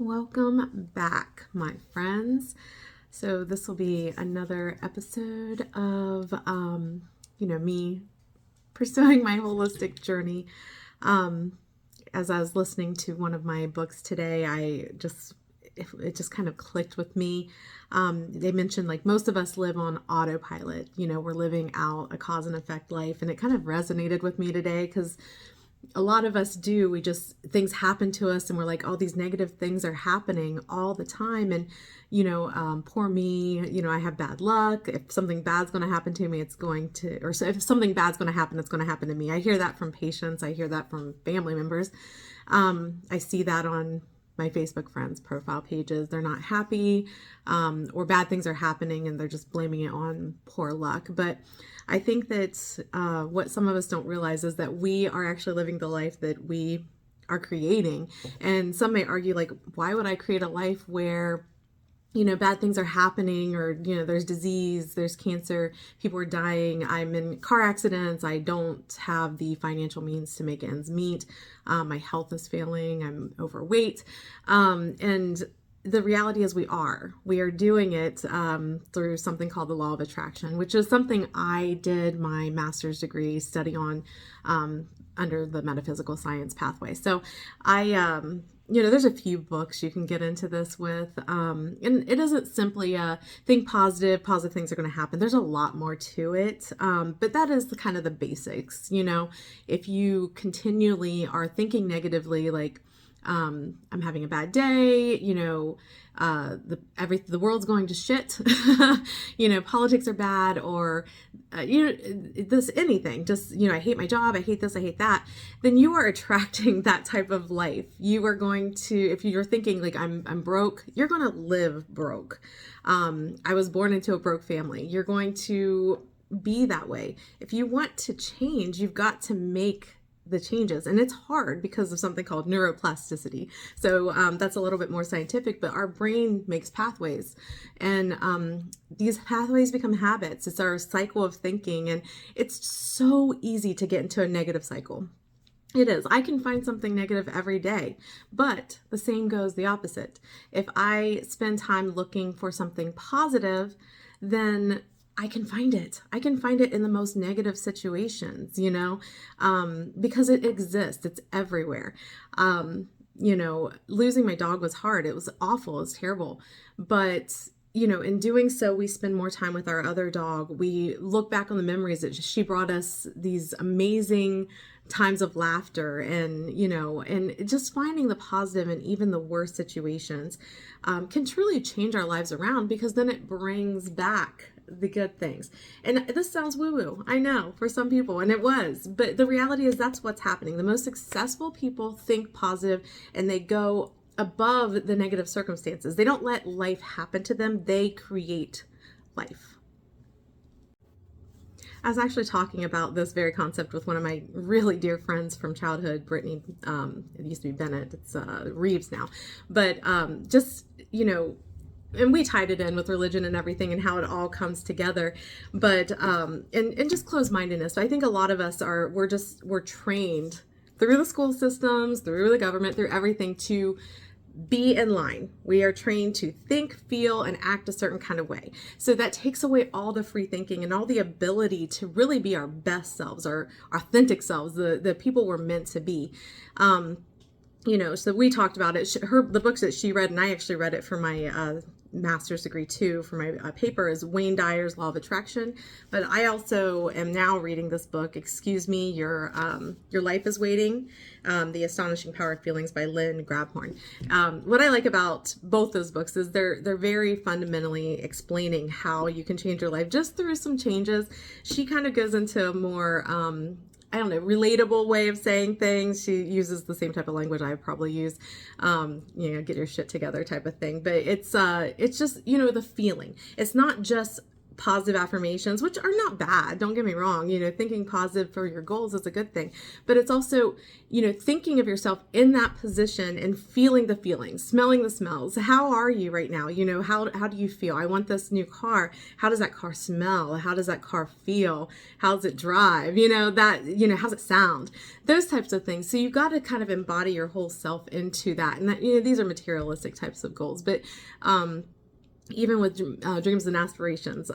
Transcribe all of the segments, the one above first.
Welcome back, my friends. So this will be another episode of, me pursuing my holistic journey. As I was listening to one of my books today, it just kind of clicked with me. They mentioned like most of us live on autopilot. We're living out a cause and effect life, and it kind of resonated with me today because a lot of us do. Things happen to us and we're like, all these negative things are happening all the time. And, poor me, I have bad luck. If something bad's going to happen to me, if something bad's going to happen, it's going to happen to me. I hear that from patients. I hear that from family members. I see that on my Facebook friends' profile pages. They're not happy, or bad things are happening and they're just blaming it on poor luck. But I think that what some of us don't realize is that we are actually living the life that we are creating. And some may argue, like, why would I create a life where bad things are happening, or, there's disease, there's cancer, people are dying, I'm in car accidents, I don't have the financial means to make ends meet, my health is failing, I'm overweight. And the reality is we are doing it through something called the law of attraction, which is something I did my master's degree study on under the metaphysical science pathway. So there's a few books you can get into this with. And it isn't simply think positive things are going to happen. There's a lot more to it. But that is kind of the basics. If you continually are thinking negatively, like, I'm having a bad day, the world's going to shit, politics are bad, or, anything, just, I hate my job, I hate this, I hate that, then you are attracting that type of life. You are going to, if you're thinking like, I'm broke, you're going to live broke. I was born into a broke family. You're going to be that way. If you want to change, you've got to make the changes, and it's hard because of something called neuroplasticity. So that's a little bit more scientific, but our brain makes pathways, and these pathways become habits. It's our cycle of thinking, and it's so easy to get into a negative cycle. It is. I can find something negative every day, but the same goes the opposite. If I spend time looking for something positive, then I can find it. I can find it in the most negative situations, because it exists. It's everywhere. Losing my dog was hard. It was awful. It was terrible. But, in doing so, we spend more time with our other dog. We look back on the memories that she brought us, these amazing times of laughter, and and just finding the positive in even the worst situations can truly change our lives around, because then it brings back the good things. And this sounds woo-woo, I know, for some people, and it was, but the reality is that's what's happening. The most successful people think positive, and they go above the negative circumstances. They don't let life happen to them. They create life. I was actually talking about this very concept with one of my really dear friends from childhood, Brittany. It used to be Bennett. It's Reeves now. But and we tied it in with religion and everything and how it all comes together. But and just closed-mindedness. I think a lot of us we're trained through the school systems, through the government, through everything to be in line. We are trained to think, feel, and act a certain kind of way. So that takes away all the free thinking and all the ability to really be our best selves, our authentic selves, the people we're meant to be. So we talked about it. The books that she read, and I actually read it for my master's degree too, for my paper, is Wayne Dyer's Law of Attraction. But I also am now reading this book, Excuse Me, Your Life is Waiting, The Astonishing Power of Feelings by Lynn Grabhorn. What I like about both those books is they're very fundamentally explaining how you can change your life just through some changes. She kind of goes into a more relatable way of saying things. She uses the same type of language I probably use, get your shit together type of thing. But it's just, the feeling. It's not just positive affirmations, which are not bad. Don't get me wrong. Thinking positive for your goals is a good thing, but it's also, thinking of yourself in that position and feeling the feelings, smelling the smells. How are you right now? How do you feel? I want this new car. How does that car smell? How does that car feel? How does it drive? How's it sound? Those types of things. So you've got to kind of embody your whole self into that. And that, these are materialistic types of goals, but, even with dreams and aspirations.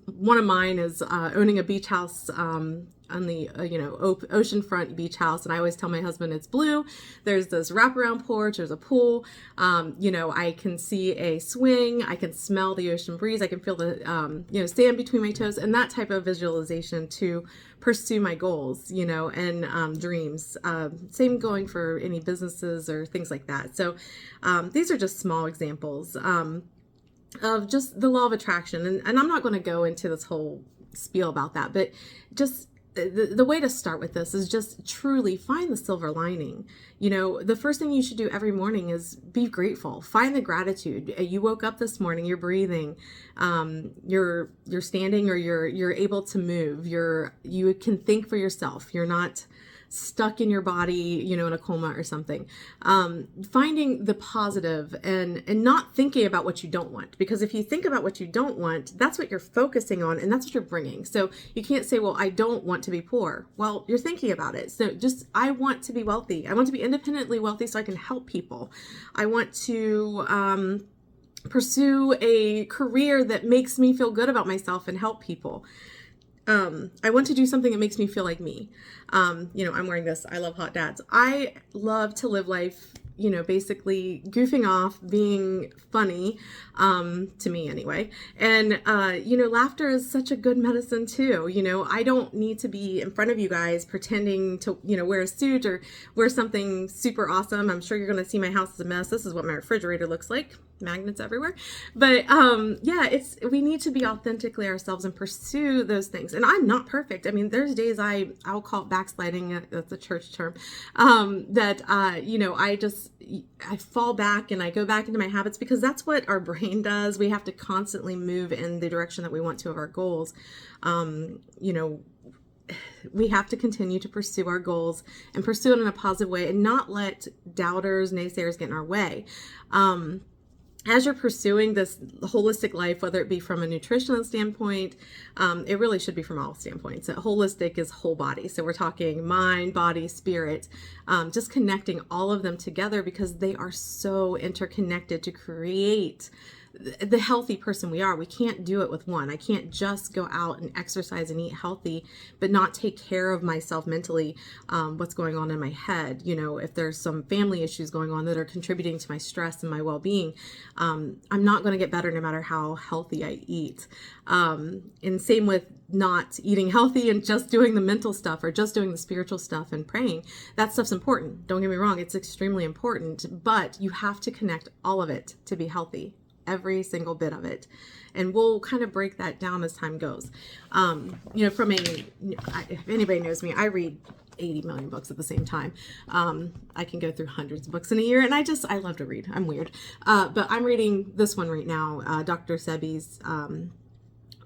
One of mine is owning a beach house on the oceanfront beach house, and I always tell my husband it's blue. There's this wraparound porch. There's a pool. I can see a swing. I can smell the ocean breeze. I can feel the sand between my toes, and that type of visualization to pursue my goals, and dreams. Same going for any businesses or things like that. So these are just small examples of just the law of attraction. And I'm not going to go into this whole spiel about that, but just the way to start with this is just truly find the silver lining. The first thing you should do every morning is be grateful. Find the gratitude. You woke up this morning, you're breathing, you're standing, or you're able to move. You can think for yourself. You're not stuck in your body, in a coma or something. Finding the positive and not thinking about what you don't want, because if you think about what you don't want, that's what you're focusing on and that's what you're bringing. So you can't say, well, I don't want to be poor. Well, you're thinking about it. So I want to be wealthy. I want to be independently wealthy so I can help people. I want to pursue a career that makes me feel good about myself and help people. I want to do something that makes me feel like me. I'm wearing this I Love Hot Dads. I love to live life, basically goofing off, being funny, to me anyway. And, laughter is such a good medicine too. I don't need to be in front of you guys pretending to, wear a suit or wear something super awesome. I'm sure you're going to see my house is a mess. This is what my refrigerator looks like. Magnets everywhere. But we need to be authentically ourselves and pursue those things. And I'm not perfect. I mean, there's days I'll call it backsliding. That's a church term. I fall back and I go back into my habits because that's what our brain does. We have to constantly move in the direction that we want to of our goals. We have to continue to pursue our goals and pursue it in a positive way and not let doubters, naysayers get in our way. As you're pursuing this holistic life, whether it be from a nutritional standpoint, it really should be from all standpoints. Holistic is whole body. So we're talking mind, body, spirit, just connecting all of them together because they are so interconnected to create the healthy person we are. We can't do it with one. I can't just go out and exercise and eat healthy, but not take care of myself mentally, what's going on in my head. If there's some family issues going on that are contributing to my stress and my well-being, I'm not going to get better no matter how healthy I eat. And same with not eating healthy and just doing the mental stuff or just doing the spiritual stuff and praying. That stuff's important. Don't get me wrong. It's extremely important, but you have to connect all of it to be healthy. Every single bit of it. And we'll kind of break that down as time goes. If anybody knows me, I read 80 million books at the same time. I can go through hundreds of books in a year, and I love to read. I'm weird. But I'm reading this one right now, Dr. Sebi's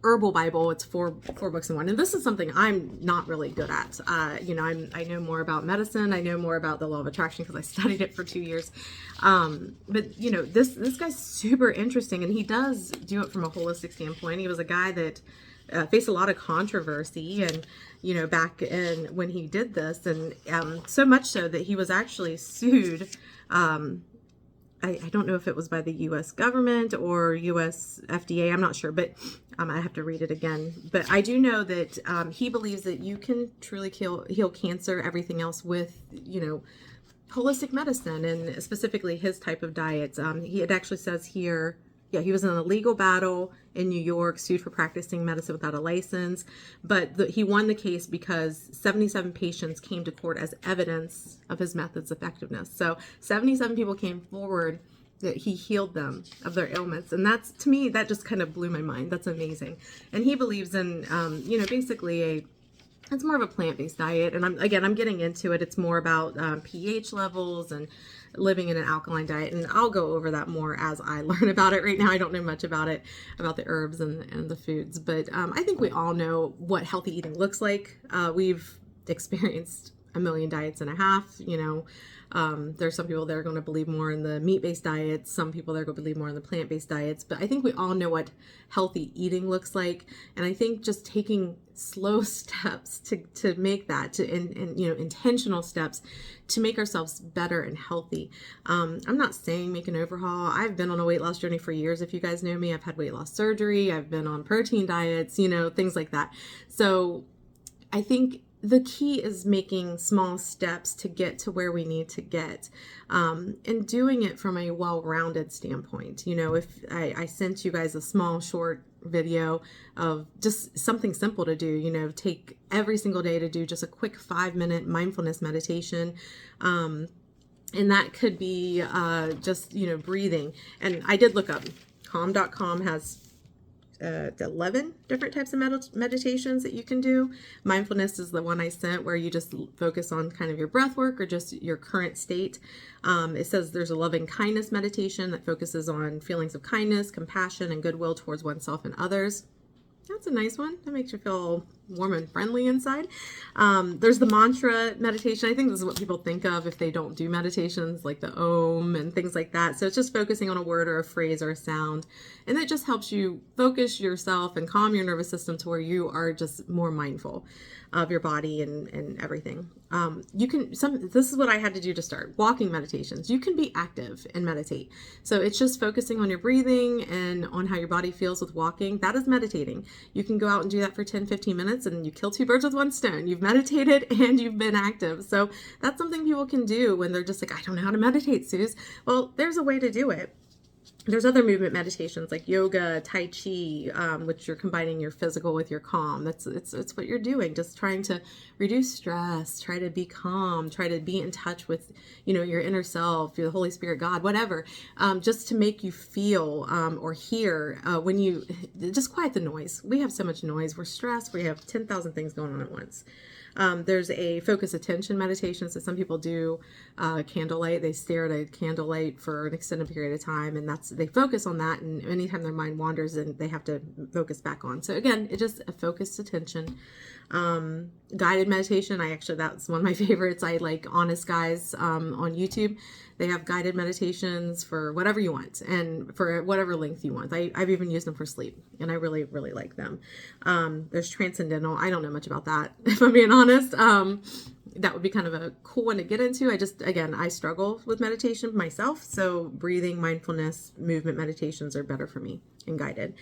Herbal Bible. It's four books in one. And this is something I'm not really good at. I know more about medicine. I know more about the law of attraction because I studied it for 2 years. But this guy's super interesting, and he does do it from a holistic standpoint. He was a guy that faced a lot of controversy and, back in when he did this, and so much so that he was actually sued. I don't know if it was by the U.S. government or U.S. FDA. I'm not sure, but I have to read it again. But I do know that he believes that you can truly heal cancer, everything else with, holistic medicine, and specifically his type of diet. It actually says here, he was in a legal battle in New York, sued for practicing medicine without a license, but he won the case because 77 patients came to court as evidence of his method's effectiveness. So 77 people came forward that he healed them of their ailments. And that's, to me, that just kind of blew my mind. That's amazing. And he believes in, basically it's more of a plant-based diet. And I'm getting into it. It's more about pH levels and living in an alkaline diet. And I'll go over that more as I learn about it. Right now, I don't know much about it, about the herbs and the foods, but I think we all know what healthy eating looks like. We've experienced a million diets and a half, there's some people that are going to believe more in the meat-based diets, some people that are going to believe more in the plant-based diets, but I think we all know what healthy eating looks like. And I think just taking slow steps to make that, intentional steps to make ourselves better and healthy. I'm not saying make an overhaul. I've been on a weight loss journey for years. If you guys know me, I've had weight loss surgery. I've been on protein diets, things like that. So I think the key is making small steps to get to where we need to get, and doing it from a well-rounded standpoint. If I sent you guys a small short video of just something simple to do, take every single day to do just a quick 5-minute mindfulness meditation. And that could be just, breathing. And I did look up, calm.com has 11 different types of meditations that you can do. Mindfulness is the one I sent, where you just focus on kind of your breath work or just your current state. It says there's a loving kindness meditation that focuses on feelings of kindness, compassion, and goodwill towards oneself and others. That's a nice one. That makes you feel warm and friendly inside. There's the mantra meditation. I think this is what people think of if they don't do meditations, like the Om and things like that. So it's just focusing on a word or a phrase or a sound. And that just helps you focus yourself and calm your nervous system to where you are just more mindful of your body and everything. This is what I had to do to start. Walking meditations. You can be active and meditate. So it's just focusing on your breathing and on how your body feels with walking. That is meditating. You can go out and do that for 10, 15 minutes and you kill 2 birds with 1 stone. You've meditated and you've been active. So that's something people can do when they're just like, I don't know how to meditate, Suze. Well, there's a way to do it. There's other movement meditations like yoga, Tai Chi, which you're combining your physical with your calm. It's what you're doing, just trying to reduce stress, try to be calm, try to be in touch with, your inner self, your Holy Spirit, God, whatever, just to make you feel or hear when you just quiet the noise. We have so much noise. We're stressed. We have 10,000 things going on at once. There's a focus attention meditation. So some people do candlelight. They stare at a candlelight for an extended period of time, and they focus on that. And anytime their mind wanders, then they have to focus back on. So again, it's just a focused attention. Guided meditation. That's one of my favorites. I like Honest Guys on YouTube. They have guided meditations for whatever you want and for whatever length you want. I've even used them for sleep, and I really, really like them. There's Transcendental. I don't know much about that, if I'm being honest. That would be kind of a cool one to get into. I struggle with meditation myself, so breathing, mindfulness, movement meditations are better for me and guided.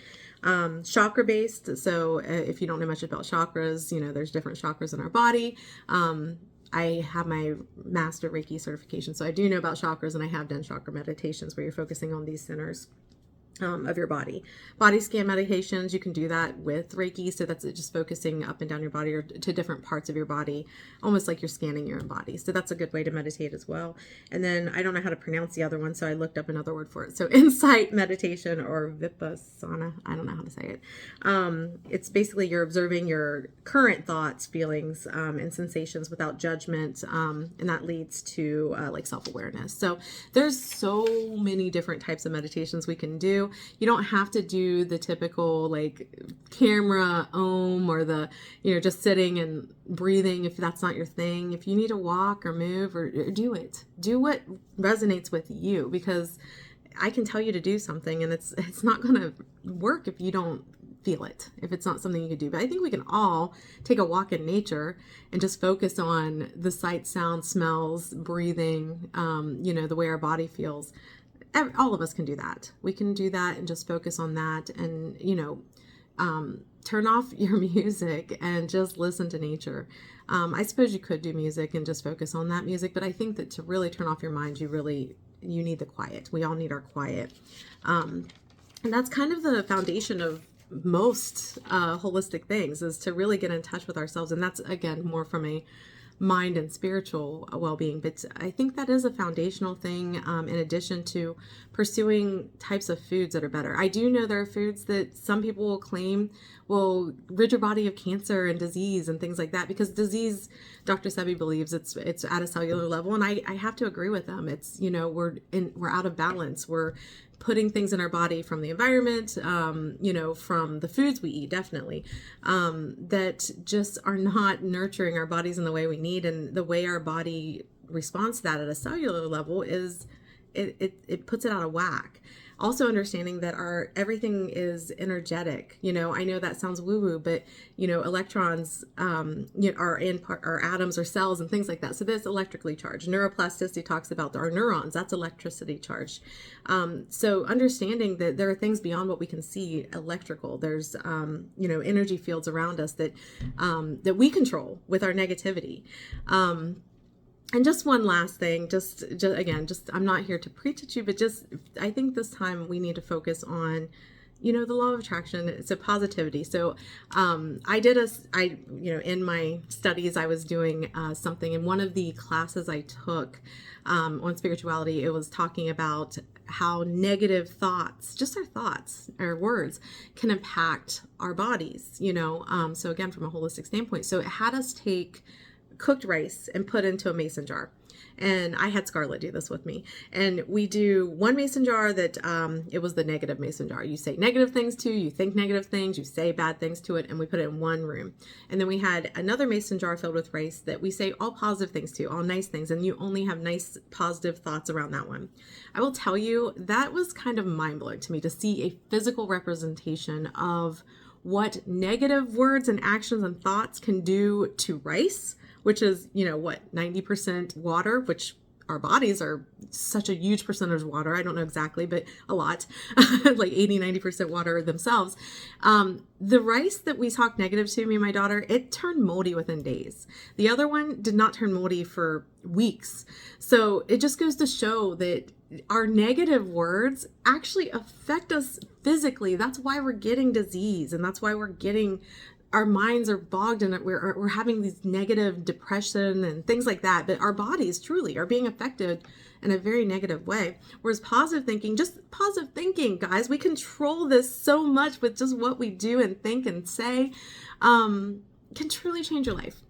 Chakra based. So if you don't know much about chakras, there's different chakras in our body. I have my master Reiki certification, so I do know about chakras, and I have done chakra meditations where you're focusing on these centers of your body. Body scan meditations, you can do that with Reiki. So that's just focusing up and down your body or to different parts of your body, almost like you're scanning your own body. So that's a good way to meditate as well. And then I don't know how to pronounce the other one, so I looked up another word for it. So insight meditation or Vipassana, I don't know how to say it. It's basically you're observing your current thoughts, feelings, and sensations without judgment. And that leads to like self-awareness. So there's so many different types of meditations we can do. You don't have to do the typical like camera Om or the, just sitting and breathing if that's not your thing. If you need to walk or move or do it. Do what resonates with you, because I can tell you to do something and it's not going to work if you don't feel it, if it's not something you could do. But I think we can all take a walk in nature and just focus on the sights, sounds, smells, breathing, the way our body feels. All of us can do that. We can do that and just focus on that and, turn off your music and just listen to nature. I suppose you could do music and just focus on that music, but I think that to really turn off your mind, you need the quiet. We all need our quiet. And that's kind of the foundation of most holistic things, is to really get in touch with ourselves. And that's, again, more from a mind and spiritual well-being. But I think that is a foundational thing, in addition to pursuing types of foods that are better. I do know there are foods that some people will claim will rid your body of cancer and disease and things like that, because disease, Dr. Sebi believes it's at a cellular level, and I have to agree with them. It's, we're out of balance. We're putting things in our body from the environment, from the foods we eat, definitely, that just are not nurturing our bodies in the way we need. And the way our body responds to that at a cellular level is it puts it out of whack. Also understanding that everything is energetic. I know that sounds woo-woo, but electrons are in our atoms or cells and things like that. So that's electrically charged. Neuroplasticity talks about our neurons. That's electricity charged. So understanding that there are things beyond what we can see, electrical. There's energy fields around us that we control with our negativity. And just one last thing, just I'm not here to preach at you, but I think this time we need to focus on, the law of attraction. It's a positivity. So, in my studies, I was doing something in one of the classes I took on spirituality. It was talking about how negative thoughts, just our thoughts, our words, can impact our bodies, so again, from a holistic standpoint. So it had us take cooked rice and put into a mason jar. And I had Scarlett do this with me. And we do one mason jar that it was the negative mason jar. You say negative things to, you think negative things, you say bad things to it, and we put it in one room. And then we had another mason jar filled with rice that we say all positive things to, all nice things, and you only have nice positive thoughts around that one. I will tell you, that was kind of mind-blowing to me to see a physical representation of what negative words and actions and thoughts can do to rice, which is, 90% water, which our bodies are such a huge percentage of water. I don't know exactly, but a lot, like 80-90% water themselves. The rice that we talked negative to, me and my daughter, it turned moldy within days. The other one did not turn moldy for weeks. So it just goes to show that our negative words actually affect us physically. That's why we're getting disease, and that's why our minds are bogged in it. We're having these negative depression and things like that, but our bodies truly are being affected in a very negative way. Whereas positive thinking, guys, we control this so much with just what we do and think and say, can truly change your life.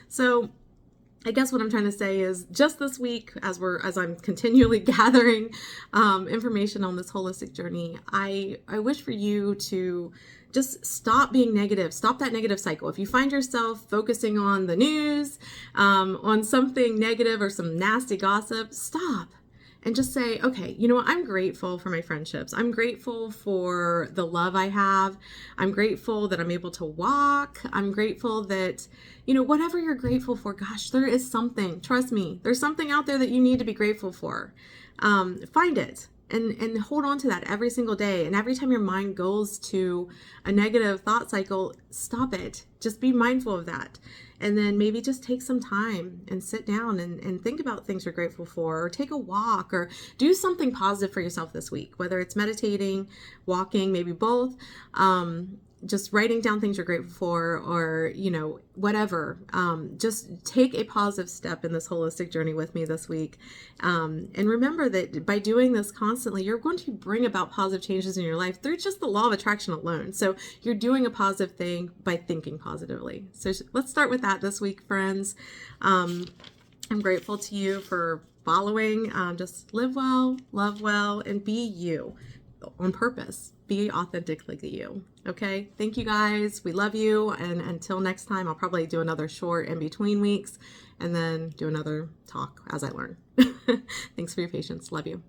So I guess what I'm trying to say is, just this week, as I'm continually gathering information on this holistic journey, I wish for you to just stop being negative. Stop that negative cycle. If you find yourself focusing on the news, on something negative or some nasty gossip, stop and just say, okay, I'm grateful for my friendships. I'm grateful for the love I have. I'm grateful that I'm able to walk. I'm grateful that, whatever you're grateful for, gosh, there is something, trust me, there's something out there that you need to be grateful for. Find it. And hold on to that every single day. And every time your mind goes to a negative thought cycle, stop it. Just be mindful of that. And then maybe just take some time and sit down and think about things you're grateful for, or take a walk, or do something positive for yourself this week, whether it's meditating, walking, maybe both. Just writing down things you're grateful for, or, whatever. Just take a positive step in this holistic journey with me this week. And remember that by doing this constantly, you're going to bring about positive changes in your life through just the law of attraction alone. So you're doing a positive thing by thinking positively. So let's start with that this week, friends. I'm grateful to you for following. Just live well, love well, and be you on purpose. Be authentically you. Okay. Thank you guys. We love you. And until next time, I'll probably do another short in between weeks and then do another talk as I learn. Thanks for your patience. Love you.